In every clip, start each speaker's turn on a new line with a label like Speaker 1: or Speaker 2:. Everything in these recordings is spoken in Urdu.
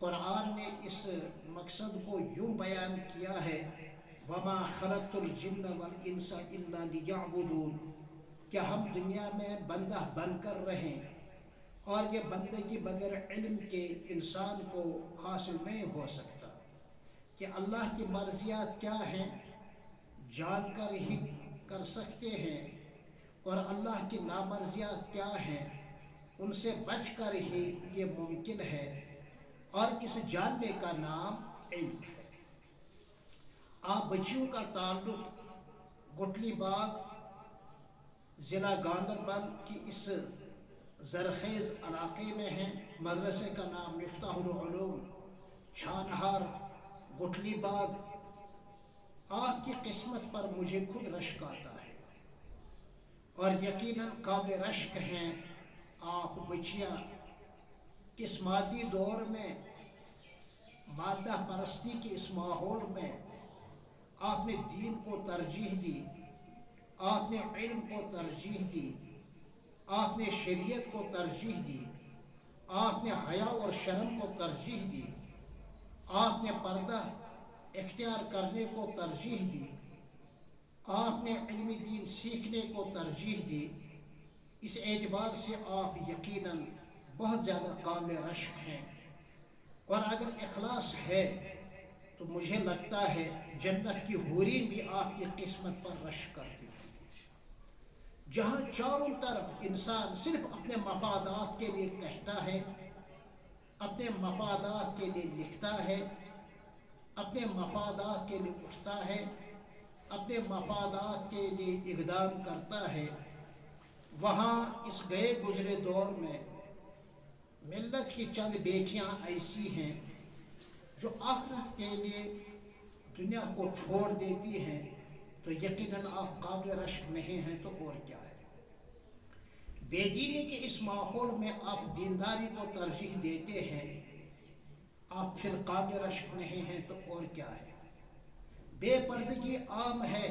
Speaker 1: قرآن نے اس مقصد کو یوں بیان کیا ہے، وما خلقت الجن والانس الا لیعبدون، کہ ہم دنیا میں بندہ بن کر رہیں، اور یہ بندگی بغیر علم کے انسان کو حاصل نہیں ہو سکتا کہ اللہ کی مرضیات کیا ہیں جان کر ہی کر سکتے ہیں، اور اللہ کی نامرضیات کیا ہیں ان سے بچ کر ہی یہ ممکن ہے، اور اس جاننے کا نام علم ہے۔ آپ بچیوں کا تعلق گٹلی باغ ضلع گاندربل کی اس زرخیز علاقے میں ہے۔ مدرسے کا نام مفتاح العلوم چھانہار گٹلی باغ۔ آپ کی قسمت پر مجھے خود رشک آتا ہے، اور یقیناً قابل رشک ہیں آپ بچیاں، کس مادی دور میں، مادہ پرستی کے اس ماحول میں آپ نے دین کو ترجیح دی، آپ نے علم کو ترجیح دی، آپ نے شریعت کو ترجیح دی، آپ نے حیا اور شرم کو ترجیح دی، آپ نے پردہ اختیار کرنے کو ترجیح دی، آپ نے علم دین سیکھنے کو ترجیح دی۔ اس اعتبار سے آپ یقیناً بہت زیادہ قابل رشک ہیں، اور اگر اخلاص ہے تو مجھے لگتا ہے جنت کی حوریں بھی آپ کی قسمت پر رشک کرتی ہیں۔ جہاں چاروں طرف انسان صرف اپنے مفادات کے لیے کہتا ہے، اپنے مفادات کے لیے لکھتا ہے، اپنے مفادات کے لیے اٹھتا ہے، اپنے مفادات کے لیے اقدام کرتا ہے، وہاں اس گئے گزرے دور میں ملت کی چند بیٹیاں ایسی ہیں جو آخرت کے لیے دنیا کو چھوڑ دیتی ہیں، تو یقیناً آپ قابل رشک نہیں ہیں تو اور کیا ہے۔ بے دینی کے اس ماحول میں آپ دینداری کو ترجیح دیتے ہیں، آپ پھر قابل رشک نہیں ہیں تو اور کیا ہے۔ بے پردگی عام ہے،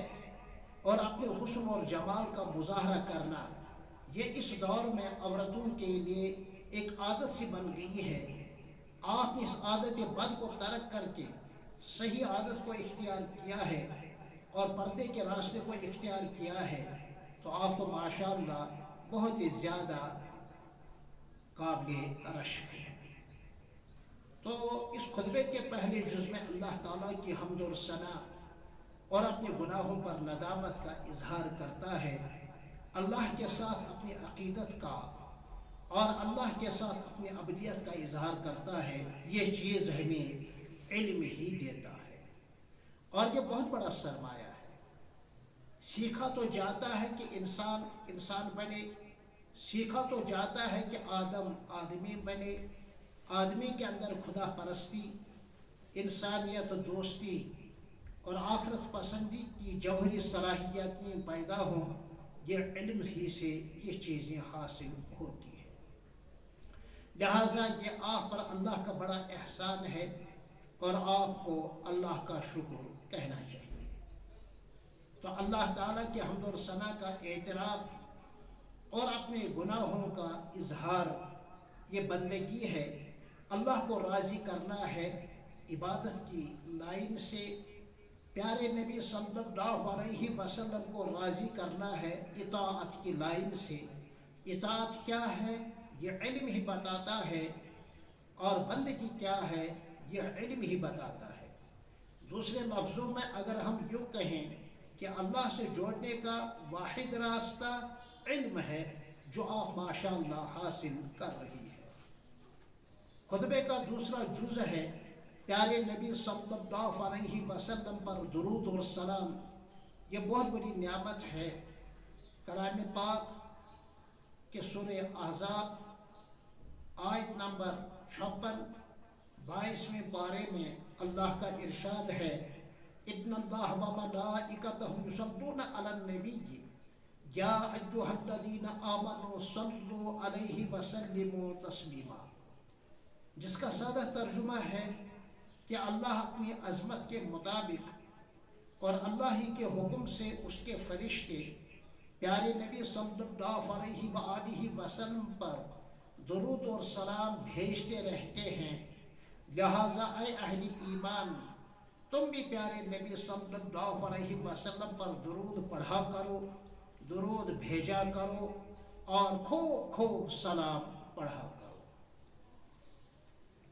Speaker 1: اور اپنے حسن اور جمال کا مظاہرہ کرنا یہ اس دور میں عورتوں کے لیے ایک عادت سی بن گئی ہے۔ آپ نے اس عادت بد کو ترک کر کے صحیح عادت کو اختیار کیا ہے اور پردے کے راستے کو اختیار کیا ہے، تو آپ کو ماشاءاللہ بہت ہی زیادہ قابل رشک ہے۔ تو اس خطبے کے پہلے جز میں اللہ تعالیٰ کی حمد و ثنا اور اپنے گناہوں پر ندامت کا اظہار کرتا ہے، اللہ کے ساتھ اپنی عقیدت کا اور اللہ کے ساتھ اپنی ابدیت کا اظہار کرتا ہے۔ یہ چیز ہمیں علم ہی دیتا ہے، اور یہ بہت بڑا سرمایہ ہے۔ سیکھا تو جاتا ہے کہ انسان بنے، سیکھا تو جاتا ہے کہ آدم آدمی بنے، آدمی کے اندر خدا پرستی، انسانیت دوستی اور آخرت پسندی کی جوہری صلاحیتیں پیدا ہوں، یہ علم ہی سے یہ چیزیں حاصل ہوتی ہیں۔ لہٰذا یہ آپ پر اللہ کا بڑا احسان ہے، اور آپ کو اللہ کا شکر کہنا چاہیے۔ تو اللہ تعالیٰ کے حمد و ثنا کا اعتراف اور اپنے گناہوں کا اظہار یہ بندگی ہے۔ اللہ کو راضی کرنا ہے عبادت کی لائن سے، پیارے نبی صلی اللہ علیہ وسلم کو راضی کرنا ہے اطاعت کی لائن سے۔ اطاعت کیا ہے یہ علم ہی بتاتا ہے، اور بندگی کیا ہے یہ علم ہی بتاتا ہے۔ دوسرے لفظوں میں اگر ہم یوں کہیں کہ اللہ سے جوڑنے کا واحد راستہ علم ہے، جو آپ ماشاءاللہ حاصل کر رہی ہے۔ خطبے کا دوسرا جز ہے پیارے نبی صلی اللہ علیہ وسلم پر درود اور سلام۔ یہ بہت بڑی نعمت ہے۔ کلام پاک کے سورہ احزاب آیت نمبر 56 22ویں پارے میں اللہ کا ارشاد ہے، ان اللہ وملائکتہ یصلون علی النبی یا ایھا الذین آمنوا صلوا علیہ وسلموا تسلیما، جس کا سادہ ترجمہ ہے کہ اللہ اپنی عظمت کے مطابق اور اللہ ہی کے حکم سے اس کے فرشتے پیارے نبی صلی اللہ علیہ وآلہ وسلم پر درود اور سلام بھیجتے رہتے ہیں، لہٰذا اے اہل ایمان تم بھی پیارے نبی صلی اللہ علیہ وسلم پر درود پڑھا کرو، درود بھیجا کرو اور خوب خوب سلام پڑھا کرو۔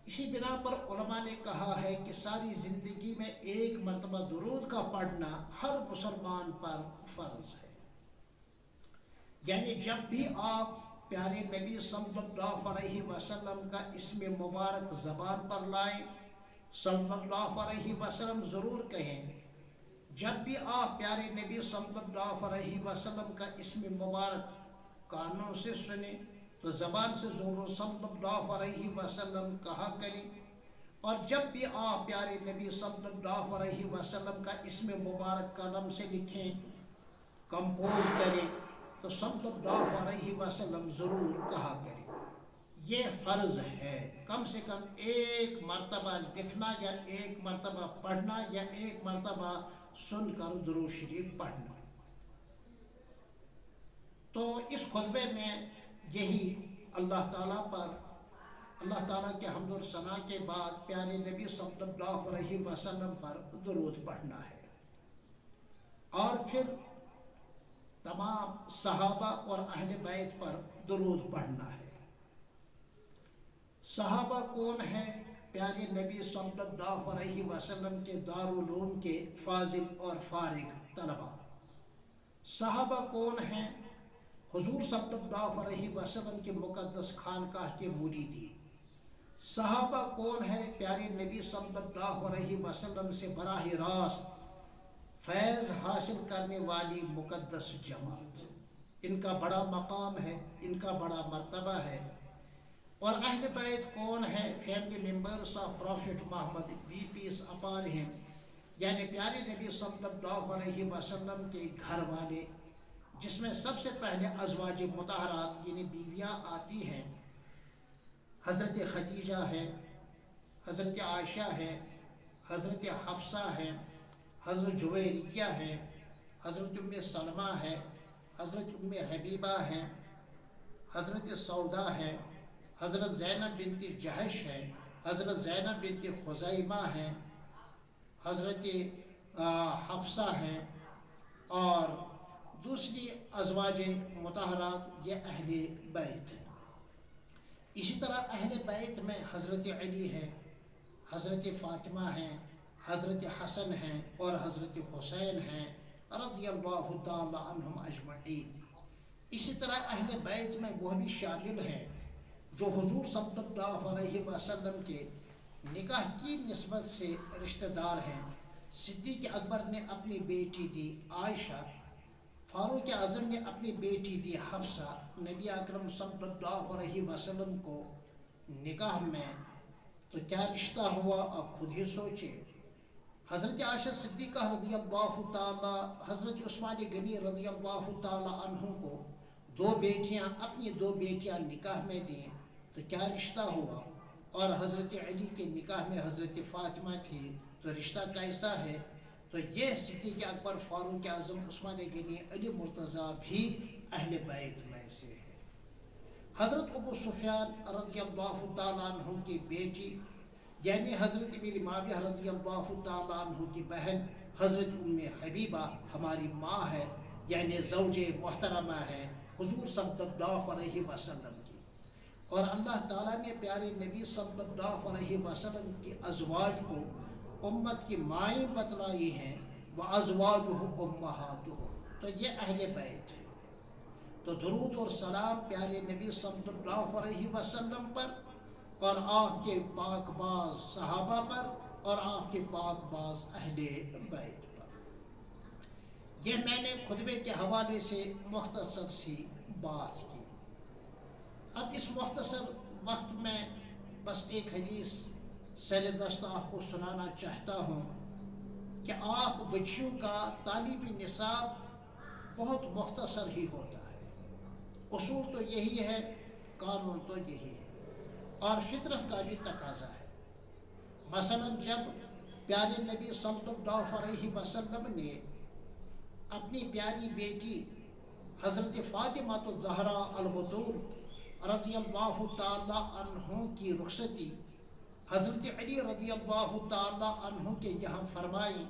Speaker 1: اسی بنا پر علماء نے کہا ہے کہ ساری زندگی میں ایک مرتبہ درود کا پڑھنا ہر مسلمان پر فرض ہے، یعنی جب بھی آپ پیارے نبی صلی اللہ علیہ وسلم کا اسم مبارک زبان پر لائیں، صلی اللہ علیہ وسلم ضرور کہیں۔ جب بھی آپ پیارے نبی صلی اللہ علیہ وسلم کا اسم مبارک کانوں سے سنیں تو زبان سے ضرور صلی اللہ علیہ وسلم کہا کریں، اور جب بھی آپ پیارے نبی صلی اللہ علیہ وسلم کا اسم مبارک قلم سے لکھیں، کمپوز کریں تو صلی اللہ علیہ وسلم ضرور کہا کریں۔ یہ فرض ہے، کم سے کم ایک مرتبہ لکھنا یا ایک مرتبہ پڑھنا یا ایک مرتبہ سن کر درود شریف پڑھنا۔ تو اس خطبے میں یہی اللہ تعالیٰ کے حمد و ثنا کے بعد پیارے نبی صلی اللہ علیہ وسلم پر درود پڑھنا ہے، اور پھر تمام صحابہ اور اہل بیت پر درود پڑھنا ہے۔ صحابہ کون ہیں؟ پیارے نبی صلی اللہ علیہ وسلم کے دارالعلوم کے فاضل اور فارغ طلباء۔ صحابہ کون ہیں؟ حضور صلی اللہ علیہ وسلم کے مقدس خانقاہ کے مریدین۔ صحابہ کون ہیں؟ پیارے نبی صلی اللہ علیہ وسلم سے براہ راست فیض حاصل کرنے والی مقدس جماعت۔ ان کا بڑا مقام ہے، ان کا بڑا مرتبہ ہے۔ اور اہل بیت کون ہے؟ Family members of prophet Muhammad be peace upon him, یعنی پیارے نبی صلی اللہ علیہ وسلم کے گھر والے، جس میں سب سے پہلے ازواج مطہرات یعنی بیویاں آتی ہیں۔ حضرت خدیجہ ہے، حضرت عائشہ ہے، حضرت حفصہ ہے، حضرت جویریہ ہے، حضرت ام سلمہ ہے، حضرت ام حبیبہ ہے، حضرت سودا ہے، حضرت زینب بنت جہش ہے، حضرت زینب بنت خزیمہ ہے، حضرت حفصہ ہے، اور دوسری ازواج مطہرات یہ اہل بیت ہیں۔ اسی طرح اہل بیت میں حضرت علی ہے، حضرت فاطمہ ہیں، حضرت حسن ہیں اور حضرت حسین ہیں رضی اللہ تعالی عنہم اجمعین۔ اسی طرح اہل بیت میں وہ بھی شامل ہیں جو حضور صلی اللہ علیہ وسلم کے نکاح کی نسبت سے رشتہ دار ہیں۔ صدیق اکبر نے اپنی بیٹی دی عائشہ، فاروق اعظم نے اپنی بیٹی دی حفصہ، نبی اکرم صلی اللہ علیہ وسلم کو نکاح میں تو کیا رشتہ ہوا آپ خود ہی سوچیں۔ حضرت عائشہ صدیقہ رضی اللہ تعالی، حضرت عثمان غنی رضی اللہ تعالی عنہ کو اپنی دو بیٹیاں نکاح میں دیں تو کیا رشتہ ہوا، اور حضرت علی کے نکاح میں حضرت فاطمہ تھی تو رشتہ کیسا ہے؟ تو یہ صدیق اکبر، فاروق اعظم، عثمان غنی، علی مرتضیٰ بھی اہل بیت میں سے ہے۔ حضرت ابو سفیان رضی اللہ تعالیٰ عنہ کی بیٹی یعنی حضرت امیر معاویہ رضی اللہ تعالیٰ عنہ کی بہن حضرت ام حبیبہ ہماری ماں ہے، یعنی زوج محترمہ ہے حضور صلی اللہ علیہ وسلم کی۔ اور اللہ تعالیٰ نے پیارے نبی صلی اللہ علیہ وسلم کی ازواج کو امت کی مائیں بتلائی ہیں، وَأَزْوَاجُهُ أُمَّهَاتُهُ، تو یہ اہل بیت ہے۔ تو درود اور سلام پیارے نبی صلی اللہ علیہ وسلم پر اور آپ کے پاک باز صحابہ پر اور آپ کے پاک باز اہل بیت پر۔ یہ میں نے خطبے کے حوالے سے مختصر سی بات کی۔ اب اس مختصر وقت میں بس ایک حدیث سر دست آپ کو سنانا چاہتا ہوں کہ آپ بچیوں کا تعلیمی نصاب بہت مختصر ہی ہوتا ہے۔ اصول تو یہی ہے، قانون تو یہی ہے، اور فطرت کا بھی تقاضا ہے۔ مثلا جب پیارے نبی صلی اللہ علیہ وسلم نے اپنی پیاری بیٹی حضرت فاطمہ الزہراء البتول رضی اللہ تعالی عنہ کی رخصتی حضرت علی رضی اللہ تعالی عنہ کے یہاں فرمائیں